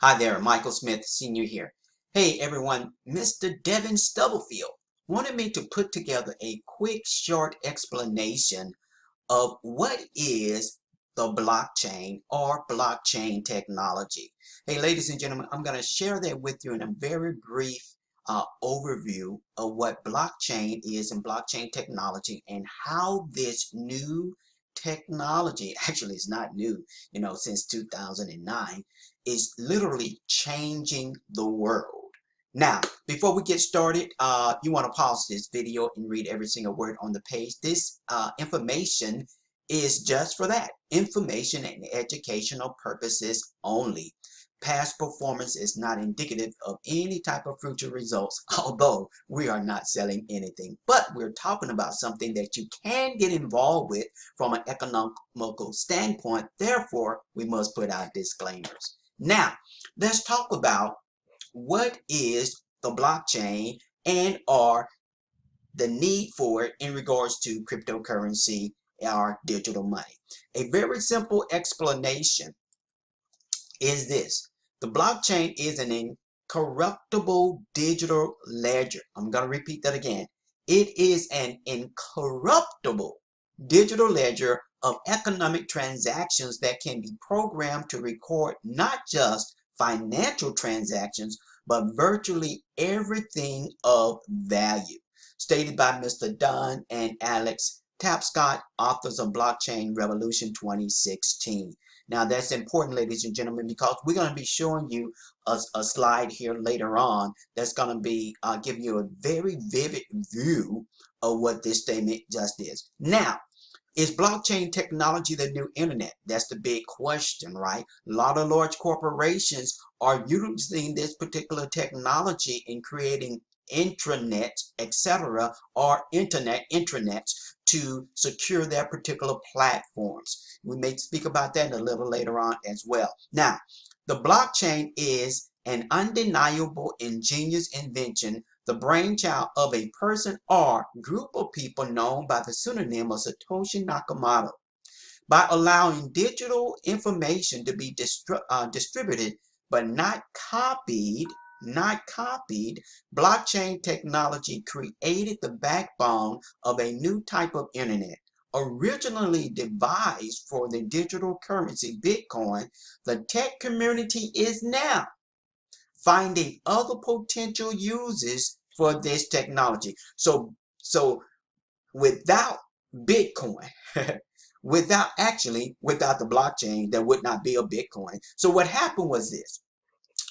Hi there, Michael Smith Sr. here. Hey everyone, Mr. Devin Stubblefield wanted me to put together a quick short explanation of what is the blockchain or blockchain technology. Hey ladies and gentlemen, I'm going to share that with you in a very brief overview of what blockchain is and blockchain technology and how this new technology, actually it's not new, since 2009, is literally changing the world. Now, before we get started, you want to pause this video and read every single word on the page. This information is just for that, information and educational purposes only. Past performance is not indicative of any type of future results, although we are not selling anything. But we're talking about something that you can get involved with from an economical standpoint. Therefore, we must put out disclaimers. Now, let's talk about what is the blockchain and or the need for it in regards to cryptocurrency or digital money. A very simple explanation is this. The blockchain is an incorruptible digital ledger. I'm going to repeat that again. It is an incorruptible digital ledger of economic transactions that can be programmed to record not just financial transactions, but virtually everything of value. Stated by Mr. Don and Alex Tapscott, authors of Blockchain Revolution 2016. Now that's important, ladies and gentlemen, because we're going to be showing you a slide here later on that's going to be giving you a very vivid view of what this statement just is. Now, is blockchain technology the new internet? That's the big question, right? A lot of large corporations are using this particular technology in creating intranets, etc., or intranets to secure their particular platforms. We may speak about that a little later on as well. Now, the blockchain is an undeniable, ingenious invention, the brainchild of a person or group of people known by the pseudonym of Satoshi Nakamoto. By allowing digital information to be distributed but not copied, blockchain technology created the backbone of a new type of internet. Originally devised for the digital currency Bitcoin, the tech community is now finding other potential uses for this technology. So without Bitcoin, without the blockchain, there would not be a Bitcoin. So what happened was this.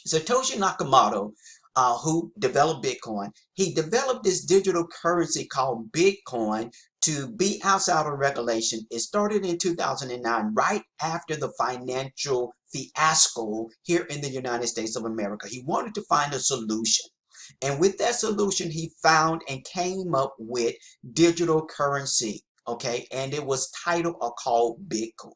Satoshi Nakamoto, who developed Bitcoin, he developed this digital currency called Bitcoin to be outside of regulation. It started in 2009, right after the financial fiasco here in the United States of America. He wanted to find a solution. And with that solution, he found and came up with digital currency, okay? And it was titled or called Bitcoin.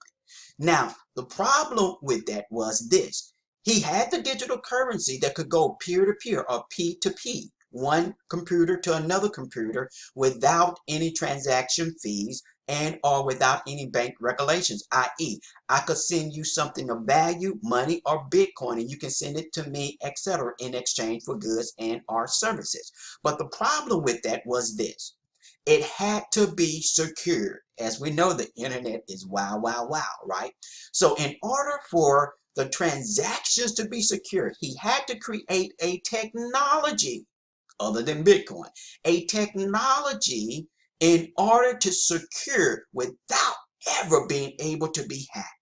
Now, the problem with that was this. He had the digital currency that could go peer-to-peer or P2P, one computer to another computer without any transaction fees and or without any bank regulations, i.e. I could send you something of value, money or Bitcoin, and you can send it to me, etc. in exchange for goods and or services. But the problem with that was this. It had to be secured. As we know, the internet is wow, wow, wow, right? So in order for the transactions to be secure, he had to create a technology other than Bitcoin, a technology in order to secure without ever being able to be hacked.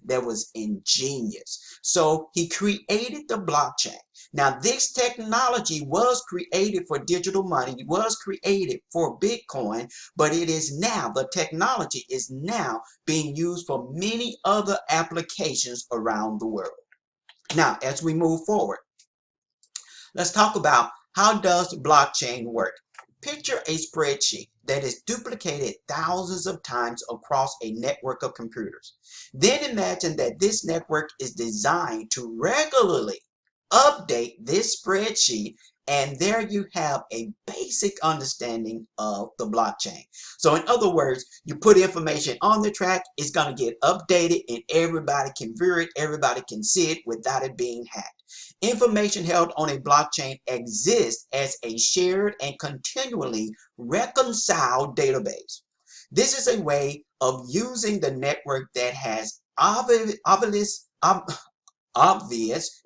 That was ingenious. So he created the blockchain. Now this technology was created for digital money, was created for Bitcoin, but it is now, the technology is now being used for many other applications around the world. Now, as we move forward, let's talk about how does blockchain work. Picture a spreadsheet that is duplicated thousands of times across a network of computers. Then imagine that this network is designed to regularly update this spreadsheet And there you have a basic understanding of the blockchain. So in other words, you put information on the track, it's going to get updated and everybody can view it, everybody can see it without it being hacked. Information held on a blockchain exists as a shared and continually reconciled database. This is a way of using the network that has obvious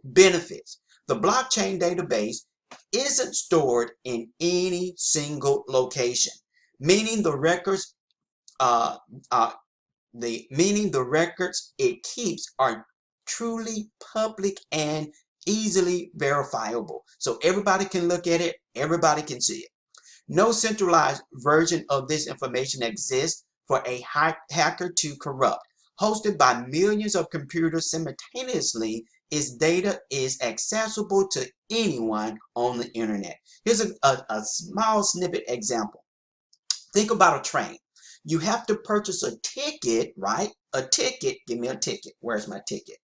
benefits. The blockchain database isn't stored in any single location, meaning the records uh, uh, meaning the records it keeps are truly public and easily verifiable. So everybody can look at it, everybody can see it. No centralized version of this information exists for a hacker to corrupt. Hosted by millions of computers simultaneously, its data is accessible to anyone on the internet. Here's a small snippet example. Think about a train. You have to purchase a ticket, right? A ticket. Give me a ticket. Where's my ticket?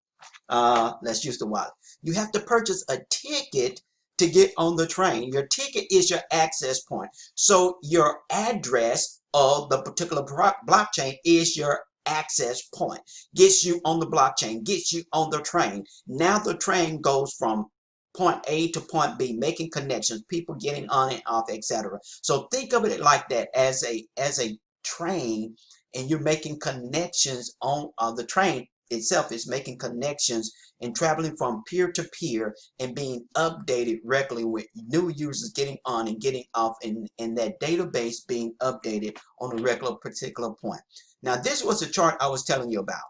Let's use the wallet. You have to purchase a ticket to get on the train. Your ticket is your access point. So your address of the particular blockchain is your access point. Gets you on the blockchain, gets you on the train. Now the train goes from point A to point B, making connections, people getting on and off, etc. So think of it like that, as a train, and you're making connections on the train itself is making connections and traveling from peer to peer and being updated regularly with new users getting on and getting off, and that database being updated on a regular particular point. Now this was the chart I was telling you about.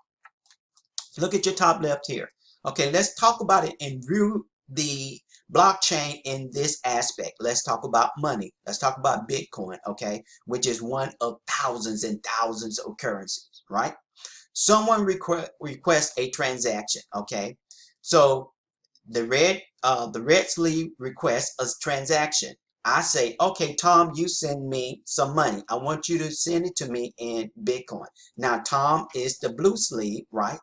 Look at your top left here. Okay, let's talk about it and view the blockchain in this aspect. Let's talk about money. Let's talk about Bitcoin, okay, which is one of thousands and thousands of currencies, right? Someone requests a transaction, okay? So the red sleeve requests a transaction. I say, okay, Tom, you send me some money. I want you to send it to me in Bitcoin. Now, Tom is the blue sleeve, right?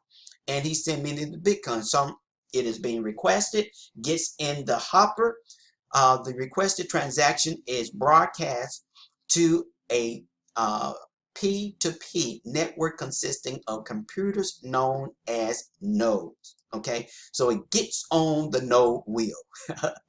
And he sent me the Bitcoin. So it is being requested, gets in the hopper. The requested transaction is broadcast to a P2P network consisting of computers known as nodes. Okay, so it gets on the node wheel,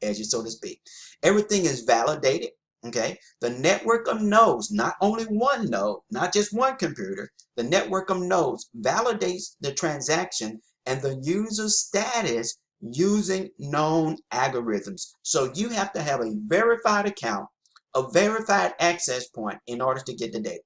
as you so to speak. Everything is validated. Okay, the network of nodes, not only one node, not just one computer, the network of nodes validates the transaction and the user's status using known algorithms. So you have to have a verified account, a verified access point in order to get the data.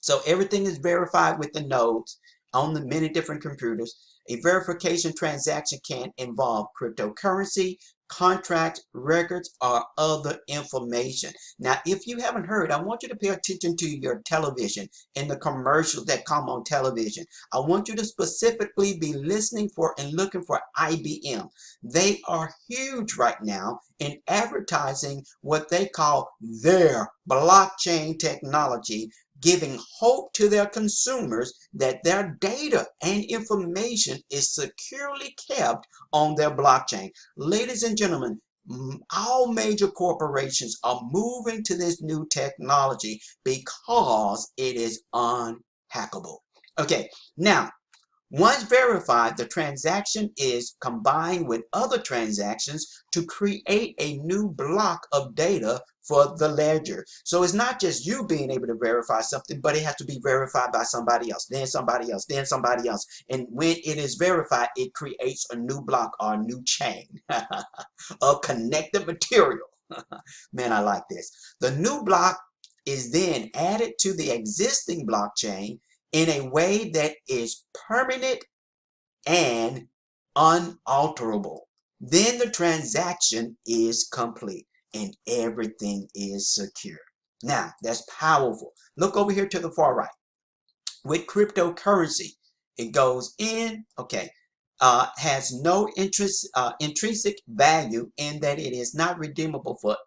So everything is verified with the nodes on the many different computers. A verification transaction can involve cryptocurrency, contract records, or other information. Now, if you haven't heard, I want you to pay attention to your television and the commercials that come on television. I want you to specifically be listening for and looking for IBM. They are huge right now in advertising what they call their blockchain technology, giving hope to their consumers that their data and information is securely kept on their blockchain. Ladies and gentlemen, all major corporations are moving to this new technology because it is unhackable. Okay, now, once verified, the transaction is combined with other transactions to create a new block of data for the ledger. So it's not just you being able to verify something, but it has to be verified by somebody else, then somebody else, then somebody else. And when it is verified, it creates a new block or a new chain of connected material. Man, I like this. The new block is then added to the existing blockchain in a way that is permanent and unalterable. Then the transaction is complete and everything is secure. Now, that's powerful. Look over here to the far right. With cryptocurrency, it goes in, okay, has no intrinsic value in that it is not redeemable for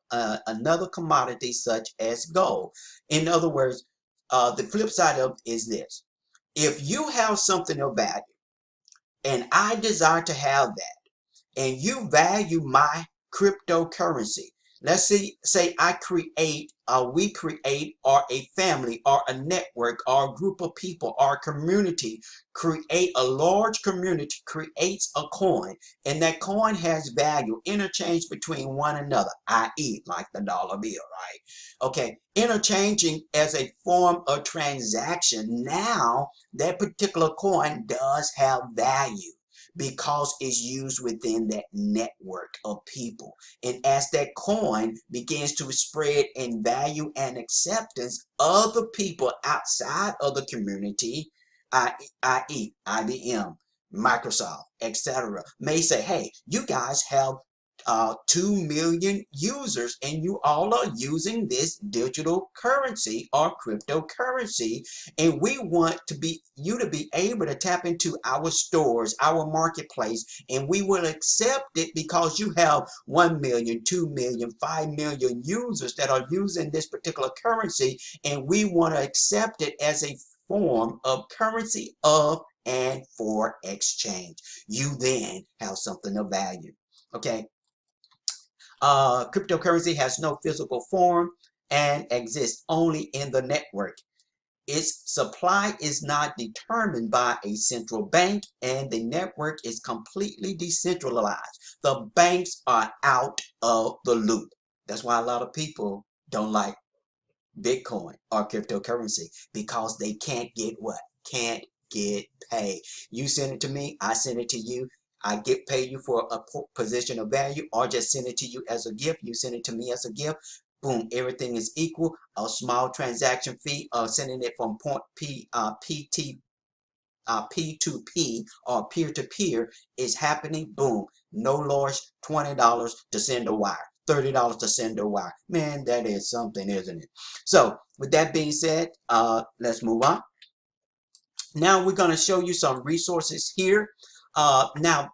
another commodity such as gold. In other words, the flip side of it is this. If you have something of value and I desire to have that, and you value my cryptocurrency. Let's say we create, or a family, or a network, or a group of people, or a community, create a large community, creates a coin, and that coin has value, interchange between one another, i.e., like the dollar bill, right? Okay, interchanging as a form of transaction. Now, that particular coin does have value because it's used within that network of people. And as that coin begins to spread in value and acceptance, other people outside of the community, i.e., IBM, Microsoft, etc., may say, hey, you guys have 2 million users and you all are using this digital currency or cryptocurrency, and we want you to be able to tap into our stores, our marketplace, and we will accept it because you have 1 million, 2 million, 5 million users that are using this particular currency, and we want to accept it as a form of currency of and for exchange. You then have something of value. Okay. Cryptocurrency has no physical form and exists only in the network. Its supply is not determined by a central bank, and the network is completely decentralized. The banks are out of the loop. That's why a lot of people don't like Bitcoin or cryptocurrency, because they can't get what? Can't get paid. You send it to me, I send it to you. I get paid you for a position of value, or just send it to you as a gift. You send it to me as a gift. Boom, everything is equal. A small transaction fee of sending it from point P2P or peer-to-peer is happening. Boom, no large $20 to send a wire, $30 to send a wire. Man, that is something, isn't it? So with that being said, let's move on. Now we're going to show you some resources here. Now,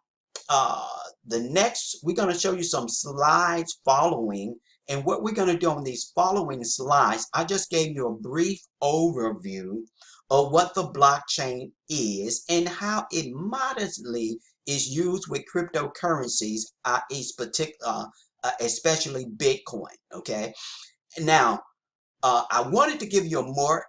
the next, we're going to show you some slides following. And what we're going to do on these following slides, I just gave you a brief overview of what the blockchain is and how it modestly is used with cryptocurrencies, especially Bitcoin. Okay. Now, I wanted to give you a more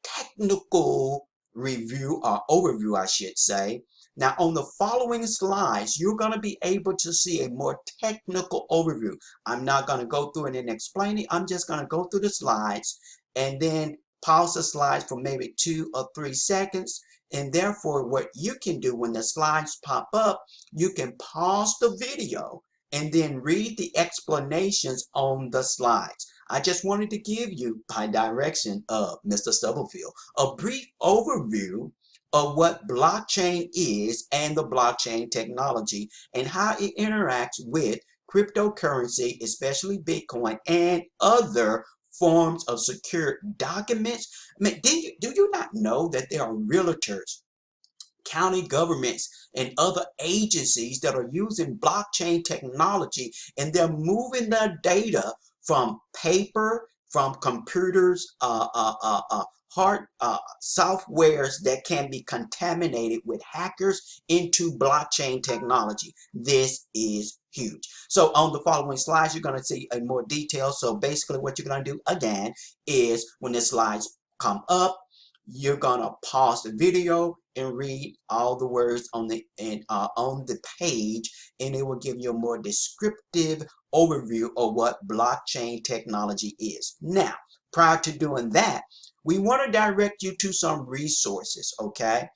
technical review, or overview, I should say. Now, on the following slides, you're going to be able to see a more technical overview. I'm not going to go through it and explain it. I'm just going to go through the slides and then pause the slides for maybe 2 or 3 seconds. And therefore, what you can do when the slides pop up, you can pause the video and then read the explanations on the slides. I just wanted to give you, by direction of Mr. Stubblefield, a brief overview of what blockchain is and the blockchain technology and how it interacts with cryptocurrency, especially Bitcoin, and other forms of secure documents. I mean, do you not know that there are realtors, county governments, and other agencies that are using blockchain technology, and they're moving their data from paper, from computers, softwares that can be contaminated with hackers into blockchain technology. This is huge. So on the following slides, you're going to see a more detail. So basically what you're going to do again is when the slides come up, you're going to pause the video and read all the words on the page, and it will give you a more descriptive overview of what blockchain technology is. Now, prior to doing that, we want to direct you to some resources, okay?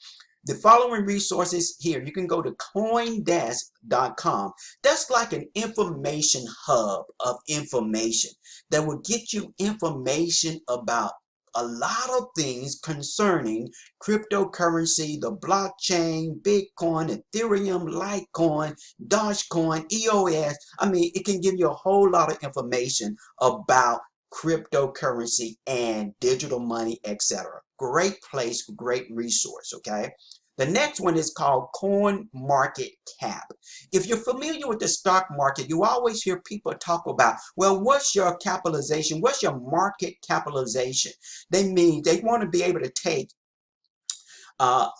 The following resources here, you can go to coindesk.com. That's like an information hub of information that will get you information about a lot of things concerning cryptocurrency, the blockchain, Bitcoin, Ethereum, Litecoin, Dogecoin, EOS. I mean, it can give you a whole lot of information about cryptocurrency and digital money, etc. Great place, great resource, okay? The next one is called CoinMarketCap. If you're familiar with the stock market, you always hear people talk about, well, what's your capitalization? What's your market capitalization? They mean they want to be able to take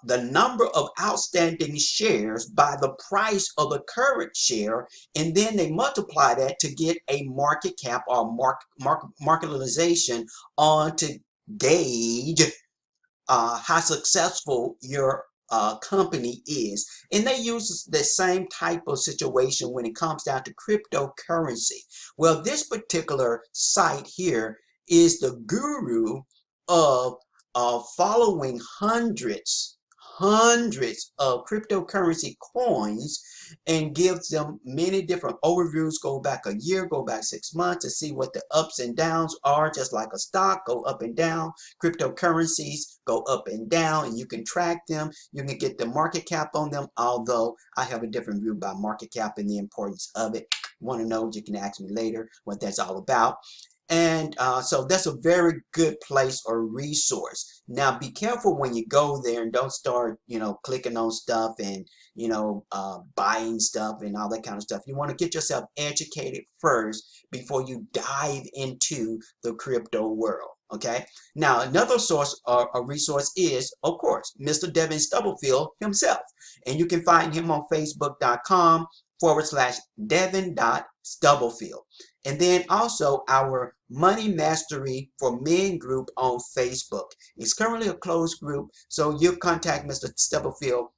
the number of outstanding shares by the price of the current share, and then they multiply that to get a market cap or marketization on to gauge how successful your company is. And they use the same type of situation when it comes down to cryptocurrency. Well, this particular site here is the guru of following hundreds of cryptocurrency coins, and gives them many different overviews. Go back a year, go back 6 months to see what the ups and downs are. Just like a stock, go up and down. Cryptocurrencies go up and down, and you can track them. You can get the market cap on them, although I have a different view about market cap and the importance of it. Want to know, you can ask me later what that's all about. And so that's a very good place or resource. Now, be careful when you go there, and don't start, clicking on stuff and, buying stuff and all that kind of stuff. You want to get yourself educated first before you dive into the crypto world. Okay. Now, another source or a resource is, of course, Mr. Devin Stubblefield himself. And you can find him on facebook.com/Devin.Stubblefield. And then also our Money Mastery for Men group on Facebook. It's currently a closed group, so you contact Mr. Stubblefield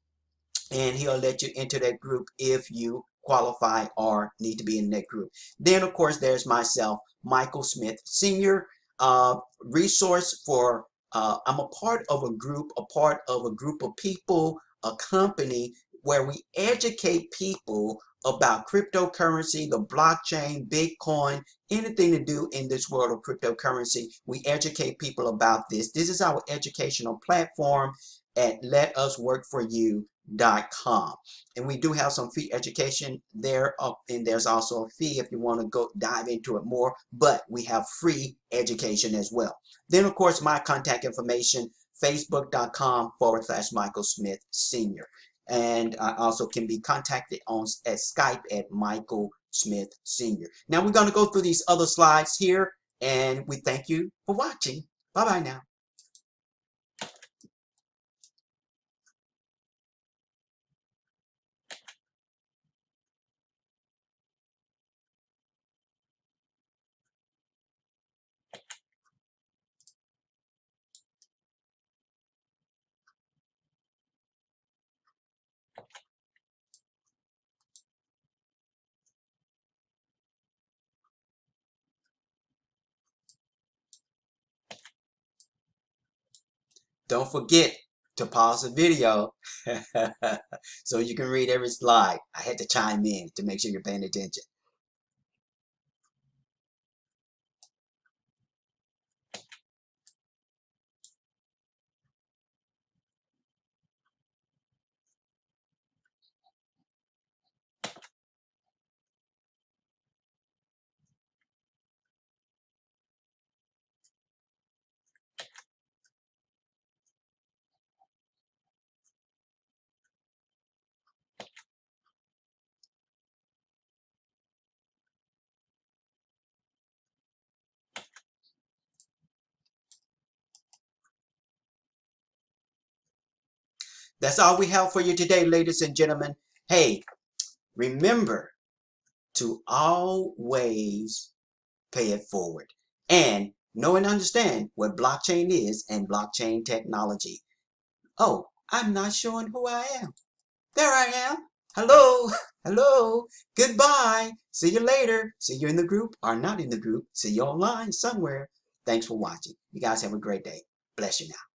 and he'll let you into that group if you qualify or need to be in that group. Then, of course, there's myself, Michael Smith Sr., resource for, I'm a part of a group of people, a company where we educate people about cryptocurrency, the blockchain, Bitcoin, anything to do in this world of cryptocurrency. We educate people about this. This is our educational platform at letusworkforyou.com. And we do have some free education there, and there's also a fee if you want to go dive into it more, but we have free education as well. Then, of course, my contact information, facebook.com/Michael Smith Sr. And I also can be contacted at Skype at Michael Smith Sr. Now we're going to go through these other slides here, and we thank you for watching. Bye-bye now. Don't forget to pause the video so you can read every slide. I had to chime in to make sure you're paying attention. That's all we have for you today, ladies and gentlemen. Hey, remember to always pay it forward and know and understand what blockchain is and blockchain technology. Oh, I'm not showing who I am. There I am. Hello. Hello. Goodbye. See you later. See you in the group or not in the group. See you online somewhere. Thanks for watching. You guys have a great day. Bless you now.